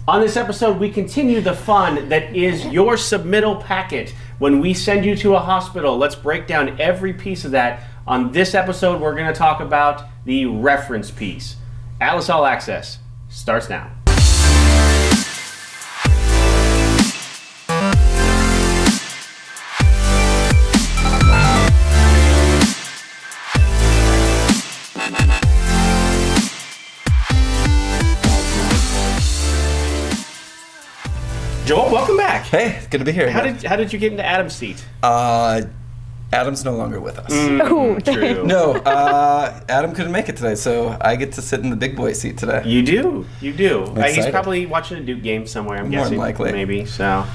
On this episode, we continue the fun that is your submittal packet. When we send you to a hospital, let's break down every piece of that. On this episode, we're going to talk about the reference piece. Atlas All Access starts now. Joel, welcome back. Hey, good to be here. How did you get into Adam's seat? Adam's no longer with us. True. No, Adam couldn't make it today, so I get to sit in the big boy seat today. You do. He's excited. probably watching a Duke game somewhere, I'm More guessing. than likely. Maybe, so.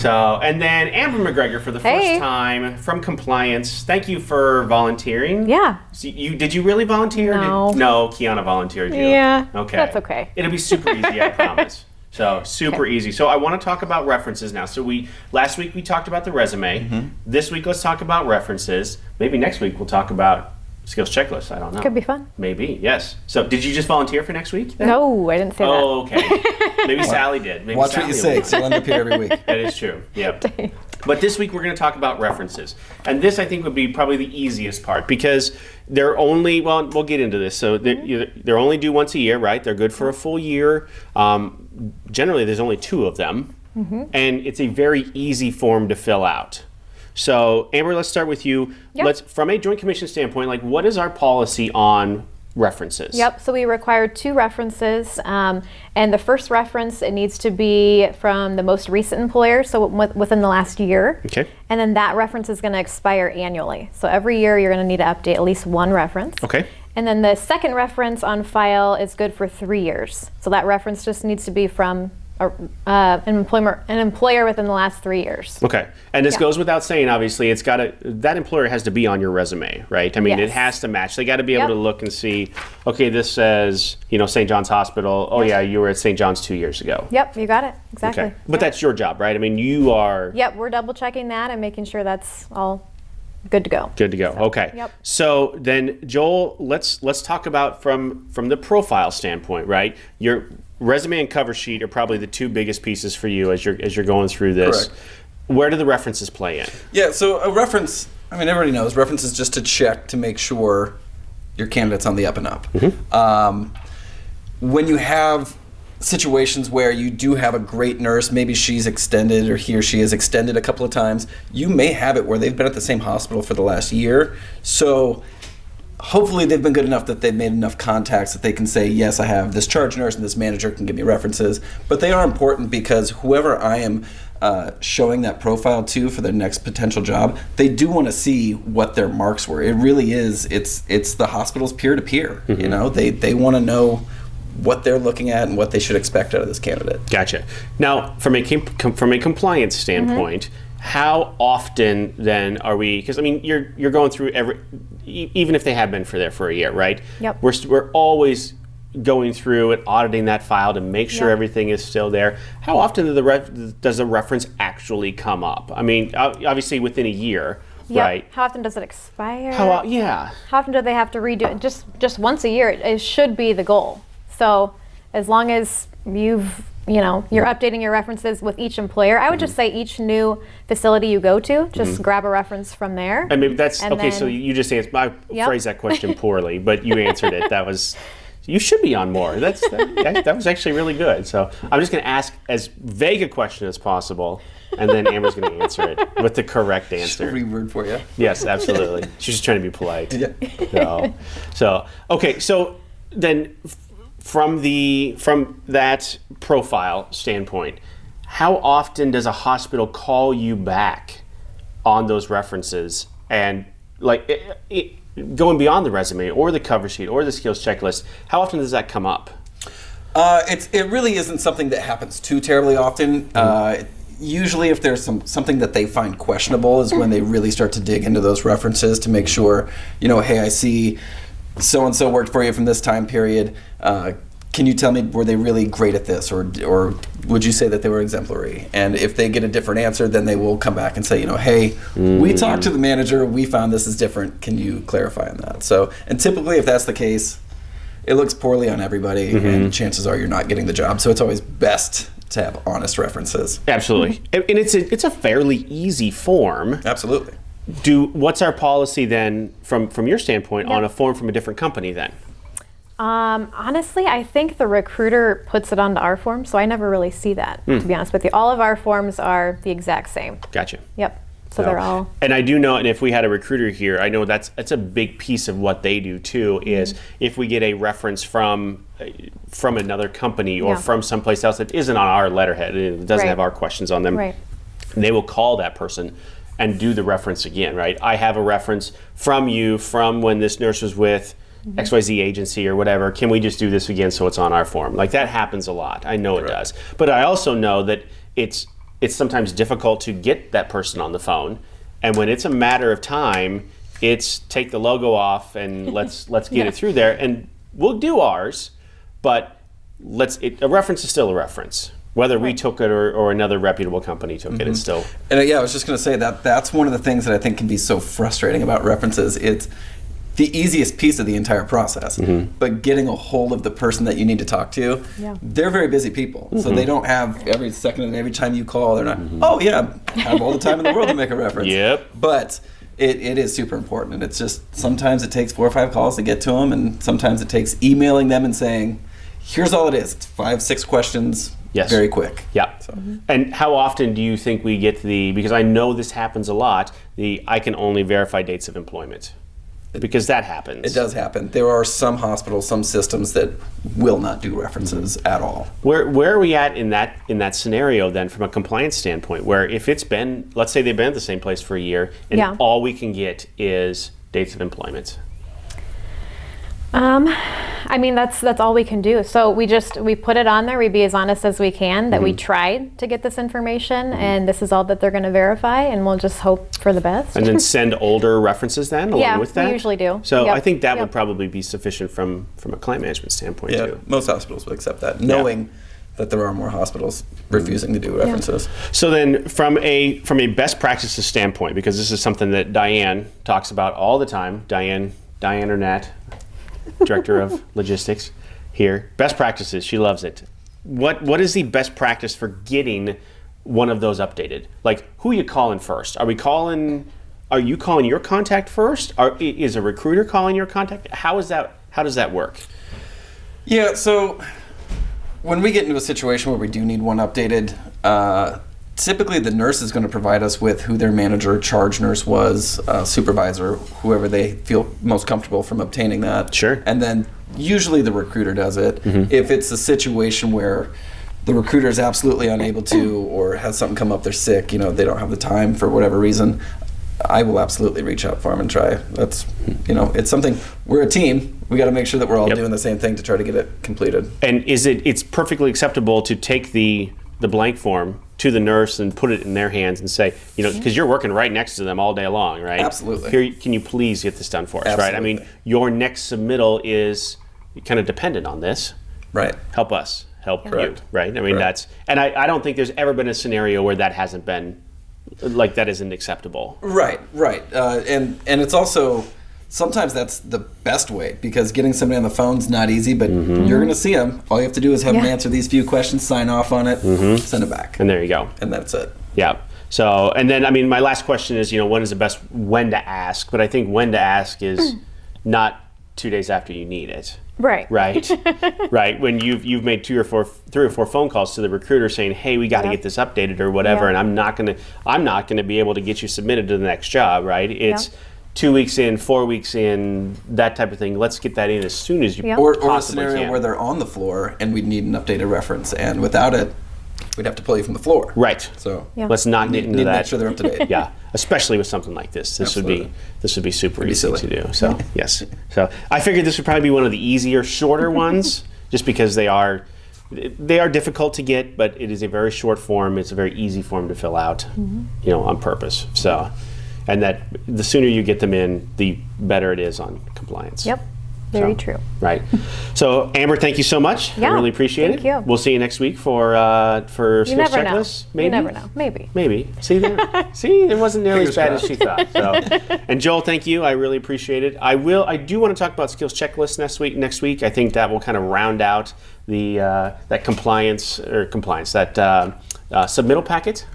And then Amber McGregor for the first time from compliance. Thank you for volunteering. Yeah. So did you really volunteer? No. No, Kiana volunteered you. Yeah. Okay. That's okay. It'll be super easy, I promise. So super easy. So I want to talk about references now. So last week we talked about the resume. Mm-hmm. This week let's talk about references. Maybe next week we'll talk about skills checklist. I don't know. Could be fun. Maybe, yes. So did you just volunteer for next week then? No, I didn't say Oh, okay. Maybe Sally did. Maybe Watch Sally what you say, will. 'cause you'll end up here every week. That is true. Yep. But this week we're going to talk about references. And this I think would be probably the easiest part because they're only, well, we'll get into this. So they're only due once a year, right? They're good for a full year. Generally, there's only 2 of them. Mm-hmm. And it's a very easy form to fill out. So, Amber, let's start with you. Yep. From a Joint Commission standpoint, like what is our policy on references? Yep, so we require 2 references, and the first reference, it needs to be from the most recent employer, so within the last year. Okay. And then that reference is going to expire annually. So every year you're going to need to update at least 1 reference. Okay. And then the second reference on file is good for 3 years. So that reference just needs to be from an employer within the last 3 years. Okay, and this Yeah. goes without saying. Obviously, that employer has to be on your resume, right? I mean, Yes. it has to match. They got to be able Yep. to look and see. Okay, this says St. John's Hospital. Oh Yep. yeah, you were at St. John's 2 years ago. Yep, you got it. Exactly. Okay, but that's your job, right? I mean, you are Yep, we're double checking that and making sure that's all good to go. good to go. Okay. Yep. So then, Joel, let's talk about from the profile standpoint, right? Your resume and cover sheet are probably the 2 biggest pieces for you as you're going through this. Correct. Where do the references play in? Yeah, so a reference, I mean, everybody knows, reference is just to check to make sure your candidate's on the up and up. Mm-hmm. When you have situations where you do have a great nurse, maybe she's extended or he or she is extended a couple of times, you may have it where they've been at the same hospital for the last year. So hopefully they've been good enough that they've made enough contacts that they can say, yes, I have this charge nurse and this manager can give me references. But they are important because whoever I am showing that profile to for their next potential job, they do want to see what their marks were. It really is, it's the hospital's peer-to-peer. Mm-hmm. You know, they want to know what they're looking at and what they should expect out of this candidate. Gotcha. Now, from a compliance standpoint, how often then are we? Because I mean, you're going through even if they have been there for a year, right? Yep. We're always going through and auditing that file to make sure Yep. everything is still there. How often does the reference actually come up? I mean, obviously within a year, Yep. right? How often does it expire? Yeah. How often do they have to redo it? Just once a year. It should be the goal. So as long as you're updating your references with each employer, I would just say each new facility you go to, just grab a reference from there. I mean, that's And okay. then- So you just answered. I Yep. phrased that question poorly, but you answered it. That was. You should be on more. That was actually really good. So I'm just going to ask as vague a question as possible, and then Amber's going to answer it with the correct answer. Reword for you. Yes, absolutely. She's just trying to be polite. Yeah. So okay. So then, from that profile standpoint, how often does a hospital call you back on those references and like going beyond the resume or the cover sheet or the skills checklist? How often does that come up? It really isn't something that happens too terribly often. Usually if there's something that they find questionable is when they really start to dig into those references to make sure, hey, I see so-and-so worked for you from this time period. Can you tell me, were they really great at this, or would you say that they were exemplary? And if they get a different answer, then they will come back and say, hey, we talked to the manager, we found this is different. Can you clarify on that? So, and typically if that's the case, it looks poorly on everybody, and chances are you're not getting the job. So it's always best to have honest references. Absolutely. And it's a fairly easy form. Absolutely. What's our policy then from your standpoint on a form from a different company then? Honestly, I think the recruiter puts it onto our form, so I never really see that, to be honest with you. All of our forms are the exact same. Gotcha. Yep. So they're all. And I do know, and if we had a recruiter here, I know that's a big piece of what they do too, is if we get a reference from another company or from someplace else that isn't on our letterhead, it doesn't have our questions on them, Right. they will call that person and do the reference again, right? I have a reference from you from when this nurse was with XYZ agency or whatever. Can we just do this again so it's on our form? Like that happens a lot. I know it does. But I also know that it's sometimes difficult to get that person on the phone. And when it's a matter of time, it's take the logo off and let's get it through there. And we'll do ours, but a reference is still a reference. Whether we took it or another reputable company took it, it's still. And I was just going to say that's one of the things that I think can be so frustrating about references. It's the easiest piece of the entire process, but getting a hold of the person that you need to talk to, they're very busy people. So they don't have every second and every time you call, they're not, have all the time in the world to make a reference. Yep. But it is super important. And it's just, sometimes it takes 4 or 5 calls to get to them, and sometimes it takes emailing them and saying, here's all it is. It's 5, 6 questions, very quick. Yeah. So. And how often do you think we get because I know this happens a lot, I can only verify dates of employment? Because that happens. It does happen. There are some hospitals, some systems that will not do references at all. Where are we at in that scenario then, from a compliance standpoint? Where if it's been, let's say they've been at the same place for a year, and all we can get is dates of employment. I mean, that's all we can do. So we put it on there. We be as honest as we can that we tried to get this information, and this is all that they're going to verify, and we'll just hope for the best. And then send older references then along with that? Yeah, we usually do. So I think that would probably be sufficient from a client management standpoint too. Most hospitals will accept that, knowing that there are more hospitals refusing to do references. So then from a best practices standpoint, because this is something that Diane talks about all the time, Diane Arnett, Director of Logistics here. Best practices, she loves it. What is the best practice for getting one of those updated? Like, who are you calling first? Are you calling your contact first? Is a recruiter calling your contact? How does that work? Yeah, so when we get into a situation where we do need one updated, typically the nurse is going to provide us with who their manager, charge nurse was, supervisor, whoever they feel most comfortable from obtaining that. Sure. And then usually the recruiter does it. If it's a situation where the recruiter is absolutely unable to, or has something come up, they're sick, they don't have the time for whatever reason, I will absolutely reach out for them and try. That's, it's something, we're a team. We got to make sure that we're all doing the same thing to try to get it completed. And it's perfectly acceptable to take the blank form to the nurse and put it in their hands and say, because you're working right next to them all day long, right? Absolutely. Here, can you please get this done for us, right? I mean, your next submittal is kind of dependent on this. Right. Help us, help you, right? I mean, Correct. I don't think there's ever been a scenario where that hasn't been, like that isn't acceptable. Right. And it's also, sometimes that's the best way, because getting somebody on the phone's not easy, but you're going to see them. All you have to do is have them answer these few questions, sign off on it, send it back. And there you go. And that's it. Yeah. So, and then, my last question is, when is the best when to ask? But I think when to ask is not 2 days after you need it. Right. Right. When you've made 3 or 4 phone calls to the recruiter saying, "Hey, we got to get this updated or whatever," and I'm not gonna be able to get you submitted to the next job. Right. It's 2 weeks in, 4 weeks in, that type of thing. Let's get that in as soon as you Or possibly a scenario can. where they're on the floor and we'd need an updated reference, and without it, we'd have to pull you from the floor. Right. So let's not get into need that. to make sure they're up to date. Yeah, especially with something like this. This would be super easy silly. to do. So yes. So I figured this would probably be one of the easier, shorter ones, just because they are difficult to get, but it is a very short form. It's a very easy form to fill out, on purpose. So, and that the sooner you get them in, the better it is on compliance. Yep. Very So, true. Right. So Amber, thank you so much. Yeah, I really appreciate thank it. you. We'll see you next week for skills You never know. checklists. Maybe. You never know. Maybe. Maybe. See there? See, it wasn't nearly as Fingers bad as she thought. So, and Joel, thank you. I really appreciate it. I do want to talk about skills checklists next week. I think that will kind of round out the that submittal packet.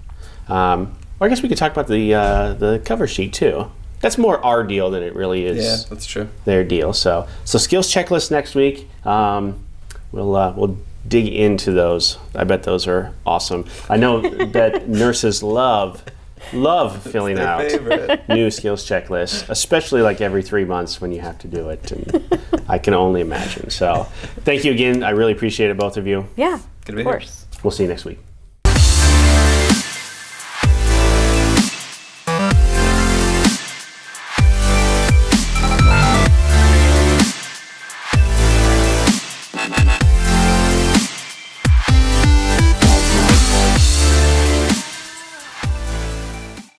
Or I guess we could talk about the cover sheet too. That's more our deal than it really is. Yeah, that's true. Their deal. So skills checklist next week. We'll dig into those. I bet those are awesome. I know that nurses love filling their out favorite. new skills checklists, especially like every 3 months when you have to do it. And I can only imagine. So thank you again. I really appreciate it, both of you. Yeah. Good to be of here. course. We'll see you next week.